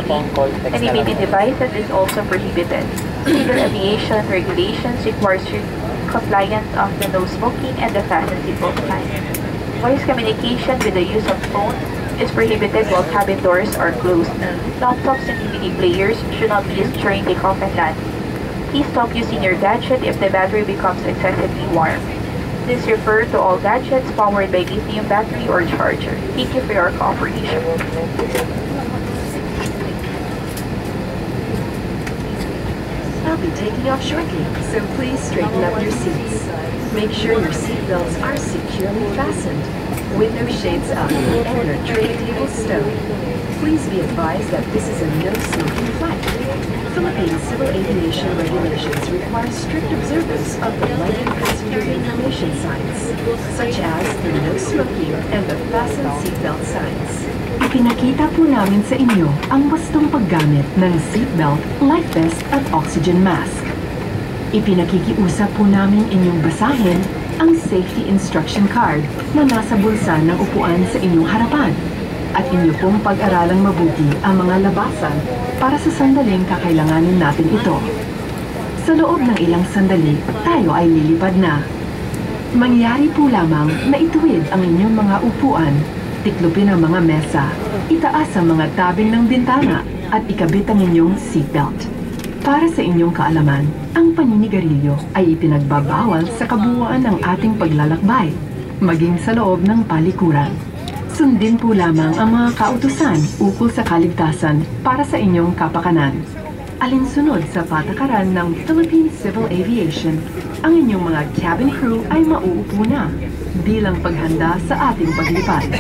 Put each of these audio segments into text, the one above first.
Animated devices is also prohibited. Civil aviation regulations require strict compliance of the no smoking and the fasten seatbelt sign. Voice communication with the use of phone is prohibited while cabin doors are closed. Laptops and DVD players should not be used during takeoff and landing. Please stop using your gadget if the battery becomes excessively warm. Please refer to all gadgets powered by lithium battery or charger. Thank you for your cooperation. I'll be taking off shortly, so please straighten up your seats. Make sure your seatbelts are securely fastened, window shades up, and your tray table stowed. Please be advised that this is a no-smoking flight. Philippine Civil Aviation regulations require strict observance of the lighted passenger information signs, such as the no smoking and the fasten seatbelt signs. Ipinakita po namin sa inyo ang wastong paggamit ng seatbelt, life vest at oxygen mask. Ipinakikiusap po namin inyong basahin ang safety instruction card na nasa bulsa ng upuan sa inyong harapan at inyo pong pag-aralang mabuti ang mga labasan para sa sandaling kakailanganin natin ito. Sa loob ng ilang sandali, tayo ay lilipad na. Mangyari po lamang na ituwid ang inyong mga upuan, tiklupin ang mga mesa, itaas ang mga tabing ng bintana at ikabit ang inyong seatbelt. Para sa inyong kaalaman, ang paninigarilyo ay ipinagbabawal sa kabuuan ng ating paglalakbay, maging sa loob ng palikuran. Sundin po lamang ang mga kautusan ukol sa kaligtasan para sa inyong kapakanan. Alinsunod sa patakaran ng Philippine Civil Aviation, ang inyong mga cabin crew ay mauupo na bilang paghanda sa ating paglipad.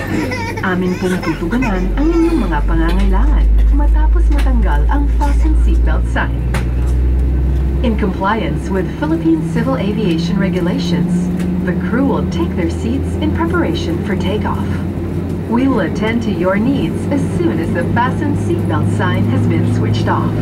Amin pong tutugunan ang inyong mga pangangailangan matapos matanggal ang fasten seatbelt sign. In compliance with Philippine Civil Aviation regulations, the crew will take their seats in preparation for takeoff. We will attend to your needs as soon as the fasten seatbelt sign has been switched off.